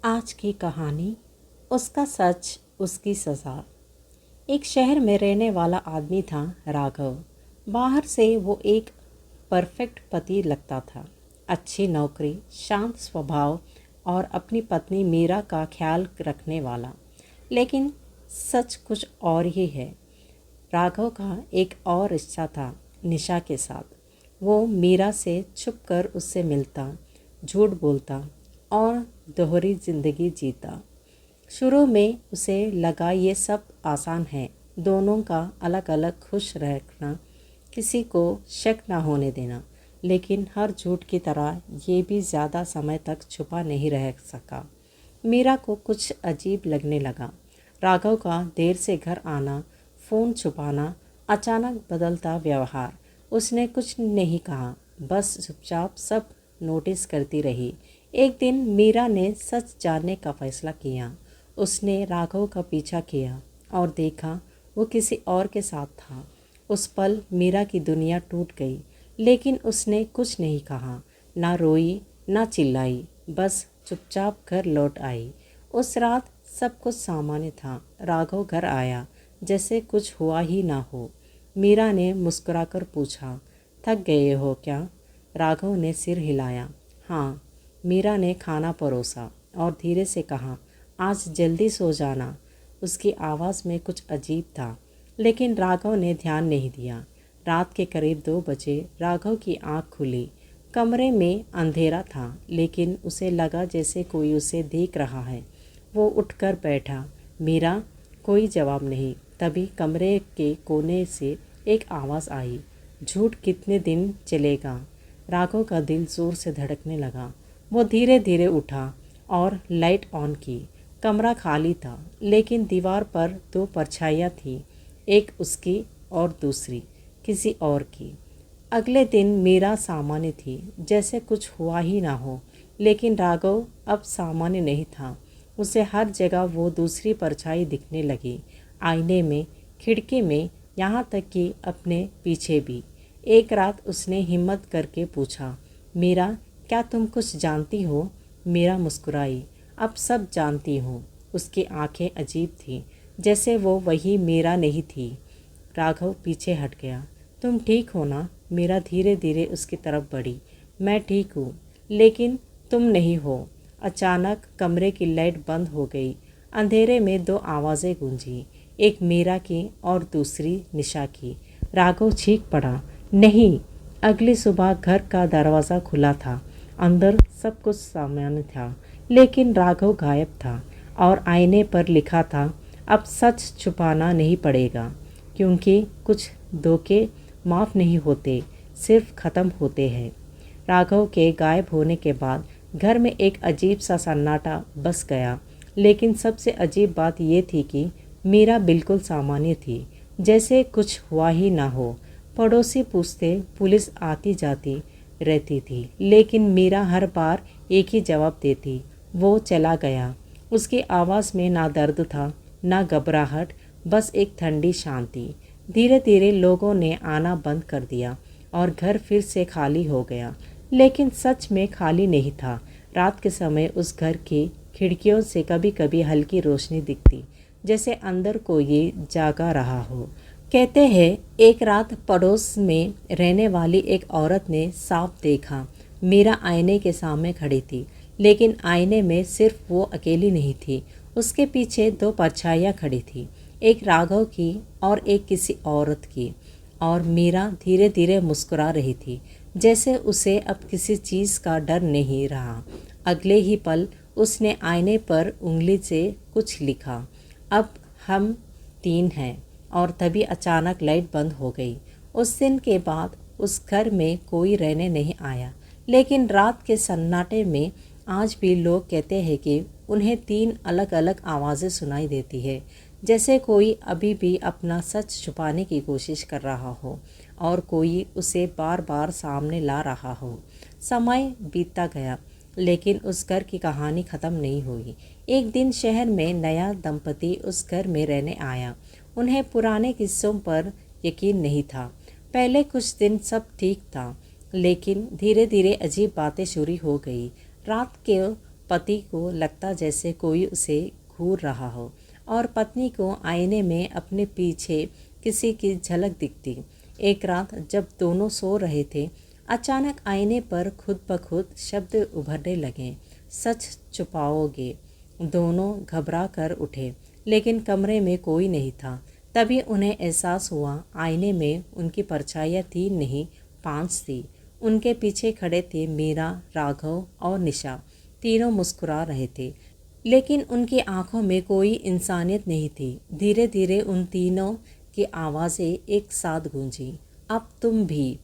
आज की कहानी उसका सच उसकी सज़ा। एक शहर में रहने वाला आदमी था राघव। बाहर से वो एक परफेक्ट पति लगता था। अच्छी नौकरी, शांत स्वभाव और अपनी पत्नी मीरा का ख्याल रखने वाला। लेकिन सच कुछ और ही है। राघव का एक और रिश्ता था निशा के साथ। वो मीरा से छुपकर उससे मिलता, झूठ बोलता और दोहरी जिंदगी जीता। शुरू में उसे लगा ये सब आसान है, दोनों का अलग अलग खुश रखना, किसी को शक ना होने देना। लेकिन हर झूठ की तरह ये भी ज़्यादा समय तक छुपा नहीं रह सका। मीरा को कुछ अजीब लगने लगा। राघव का देर से घर आना, फ़ोन छुपाना, अचानक बदलता व्यवहार। उसने कुछ नहीं कहा, बस चुपचाप सब नोटिस करती रही। एक दिन मीरा ने सच जानने का फैसला किया। उसने राघव का पीछा किया और देखा वो किसी और के साथ था। उस पल मीरा की दुनिया टूट गई, लेकिन उसने कुछ नहीं कहा, ना रोई ना चिल्लाई, बस चुपचाप घर लौट आई। उस रात सब कुछ सामान्य था। राघव घर आया जैसे कुछ हुआ ही ना हो। मीरा ने मुस्कुराकर पूछा, थक गए हो क्या? राघव ने सिर हिलाया। हाँ। मीरा ने खाना परोसा और धीरे से कहा, आज जल्दी सो जाना। उसकी आवाज़ में कुछ अजीब था, लेकिन राघव ने ध्यान नहीं दिया। रात के करीब 2 बजे राघव की आंख खुली। कमरे में अंधेरा था, लेकिन उसे लगा जैसे कोई उसे देख रहा है। वो उठकर बैठा। मीरा, कोई जवाब नहीं। तभी कमरे के कोने से एक आवाज़ आई, झूठ कितने दिन चलेगा? राघव का दिल जोर से धड़कने लगा। वो धीरे धीरे उठा और लाइट ऑन की। कमरा खाली था, लेकिन दीवार पर 2 परछाइयाँ थीं, एक उसकी और दूसरी किसी और की। अगले दिन मीरा सामान्य थी, जैसे कुछ हुआ ही ना हो। लेकिन राघव अब सामान्य नहीं था। उसे हर जगह वो दूसरी परछाई दिखने लगी, आईने में, खिड़की में, यहाँ तक कि अपने पीछे भी। एक रात उसने हिम्मत करके पूछा, मीरा, क्या तुम कुछ जानती हो? मीरा मुस्कुराई। अब सब जानती हूँ। उसकी आंखें अजीब थीं, जैसे वो वही मीरा नहीं थी। राघव पीछे हट गया। तुम ठीक हो ना? मीरा धीरे धीरे उसकी तरफ बढ़ी। मैं ठीक हूँ, लेकिन तुम नहीं हो। अचानक कमरे की लाइट बंद हो गई। अंधेरे में 2 आवाज़ें गूंजी, एक मीरा की और दूसरी निशा की। राघव चीख पड़ा, नहीं! अगली सुबह घर का दरवाज़ा खुला था। अंदर सब कुछ सामान्य था, लेकिन राघव गायब था और आईने पर लिखा था, अब सच छुपाना नहीं पड़ेगा, क्योंकि कुछ धोखे माफ़ नहीं होते, सिर्फ ख़त्म होते हैं। राघव के गायब होने के बाद घर में एक अजीब सा सन्नाटा बस गया। लेकिन सबसे अजीब बात यह थी कि मीरा बिल्कुल सामान्य थी, जैसे कुछ हुआ ही ना हो। पड़ोसी पूछते, पुलिस आती जाती रहती थी, लेकिन मीरा हर बार एक ही जवाब देती, वो चला गया। उसकी आवाज़ में ना दर्द था, ना घबराहट, बस एक ठंडी शांति। धीरे धीरे लोगों ने आना बंद कर दिया और घर फिर से खाली हो गया। लेकिन सच में खाली नहीं था। रात के समय उस घर की खिड़कियों से कभी कभी हल्की रोशनी दिखती, जैसे अंदर कोई जागा रहा हो। कहते हैं एक रात पड़ोस में रहने वाली एक औरत ने साफ देखा, मीरा आईने के सामने खड़ी थी, लेकिन आईने में सिर्फ वो अकेली नहीं थी। उसके पीछे 2 परछाइयाँ खड़ी थी, एक राघव की और एक किसी औरत की। और मीरा धीरे धीरे मुस्कुरा रही थी, जैसे उसे अब किसी चीज़ का डर नहीं रहा। अगले ही पल उसने आईने पर उंगली से कुछ लिखा, अब हम 3 हैं। और तभी अचानक लाइट बंद हो गई। उस दिन के बाद उस घर में कोई रहने नहीं आया। लेकिन रात के सन्नाटे में आज भी लोग कहते हैं कि उन्हें 3 अलग अलग आवाज़ें सुनाई देती है, जैसे कोई अभी भी अपना सच छुपाने की कोशिश कर रहा हो और कोई उसे बार बार सामने ला रहा हो। समय बीतता गया, लेकिन उस घर की कहानी ख़त्म नहीं हुई। एक दिन शहर में नया दंपति उस घर में रहने आया। उन्हें पुराने किस्सों पर यकीन नहीं था। पहले कुछ दिन सब ठीक था, लेकिन धीरे धीरे अजीब बातें शुरू हो गई। रात के पति को लगता जैसे कोई उसे घूर रहा हो और पत्नी को आईने में अपने पीछे किसी की झलक दिखती। एक रात जब दोनों सो रहे थे, अचानक आईने पर खुद ब खुद शब्द उभरने लगे, सच छुपाओगे? दोनों घबरा कर उठे, लेकिन कमरे में कोई नहीं था। तभी उन्हें एहसास हुआ आईने में उनकी परछाइयाँ 3 नहीं 5 थी। उनके पीछे खड़े थे मीरा, राघव और निशा। तीनों मुस्कुरा रहे थे, लेकिन उनकी आंखों में कोई इंसानियत नहीं थी। धीरे धीरे उन तीनों की आवाज़ें एक साथ गूंजी, अब तुम भी।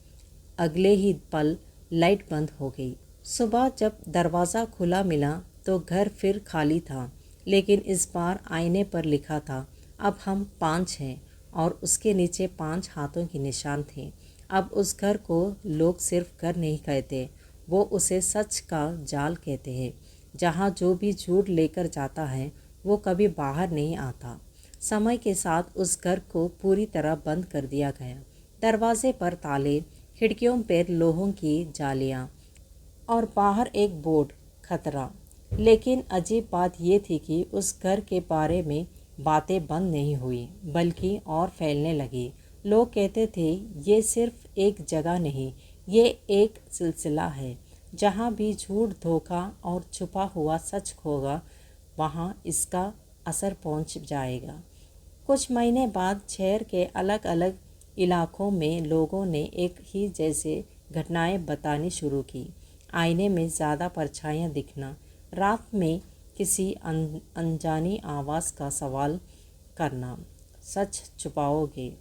अगले ही पल लाइट बंद हो गई। सुबह जब दरवाज़ा खुला मिला तो घर फिर खाली था, लेकिन इस बार आईने पर लिखा था, अब हम 5 हैं, और उसके नीचे 5 हाथों के निशान थे। अब उस घर को लोग सिर्फ घर नहीं कहते, वो उसे सच का जाल कहते हैं, जहाँ जो भी झूठ लेकर जाता है वो कभी बाहर नहीं आता। समय के साथ उस घर को पूरी तरह बंद कर दिया गया। दरवाजे पर ताले, खिड़कियों पर लोहों की जालियाँ और बाहर एक बोर्ड, खतरा। लेकिन अजीब बात यह थी कि उस घर के बारे में बातें बंद नहीं हुई, बल्कि और फैलने लगी। लोग कहते थे ये सिर्फ एक जगह नहीं, ये एक सिलसिला है। जहाँ भी झूठ, धोखा और छुपा हुआ सच होगा, वहाँ इसका असर पहुँच जाएगा। कुछ महीने बाद शहर के अलग अलग इलाकों में लोगों ने एक ही जैसे घटनाएं बतानी शुरू की। आईने में ज़्यादा परछाइयाँ दिखना, रात में किसी अनजानी आवाज़ का सवाल करना, सच छुपाओगे?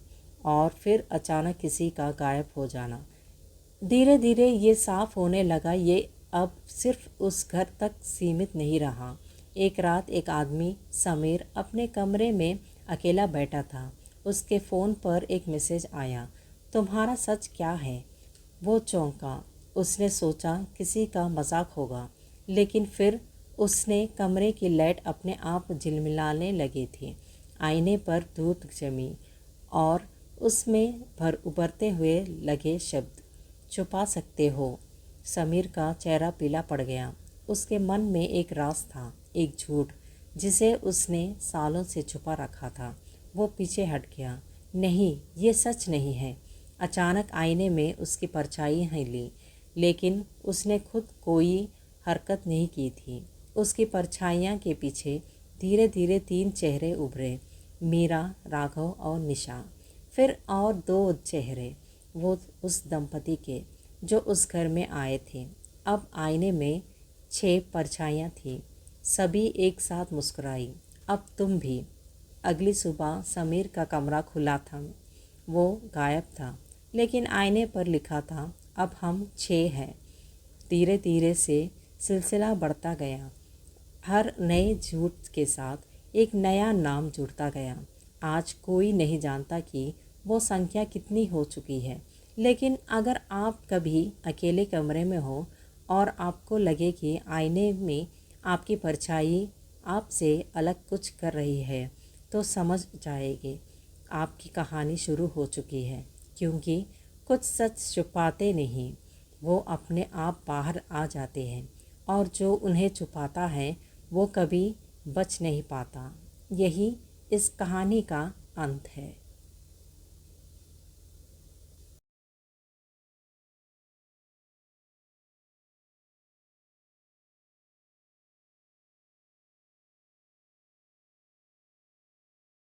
और फिर अचानक किसी का गायब हो जाना। धीरे धीरे ये साफ होने लगा, ये अब सिर्फ उस घर तक सीमित नहीं रहा। एक रात एक आदमी, समीर, अपने कमरे में अकेला बैठा था। उसके फ़ोन पर एक मैसेज आया, तुम्हारा सच क्या है? वो चौंका। उसने सोचा किसी का मजाक होगा, लेकिन फिर उसने कमरे की लाइट अपने आप झिलमिलाने लगी थी। आईने पर धूप जमी और उसमें उभरते हुए लगे शब्द, छुपा सकते हो। समीर का चेहरा पीला पड़ गया। उसके मन में एक राज था, एक झूठ जिसे उसने सालों से छुपा रखा था। वो पीछे हट गया। नहीं, ये सच नहीं है। अचानक आईने में उसकी परछाई हिली, लेकिन उसने खुद कोई हरकत नहीं की थी। उसकी परछाइयाँ के पीछे धीरे धीरे 3 चेहरे उभरे, मीरा, राघव और निशा। फिर और 2 चेहरे, वो उस दंपति के जो उस घर में आए थे। अब आईने में 6 परछाइयाँ थीं। सभी एक साथ मुस्कुराई, अब तुम भी। अगली सुबह समीर का कमरा खुला था, वो गायब था, लेकिन आईने पर लिखा था, अब हम 6 हैं। धीरे धीरे से सिलसिला बढ़ता गया। हर नए झूठ के साथ एक नया नाम जुड़ता गया। आज कोई नहीं जानता कि वो संख्या कितनी हो चुकी है, लेकिन अगर आप कभी अकेले कमरे में हो और आपको लगे कि आईने में आपकी परछाई आपसे अलग कुछ कर रही है, तो समझ जाएंगे आपकी कहानी शुरू हो चुकी है। क्योंकि कुछ सच छुपाते नहीं, वो अपने आप बाहर आ जाते हैं, और जो उन्हें छुपाता है वो कभी बच नहीं पाता। यही इस कहानी का अंत है।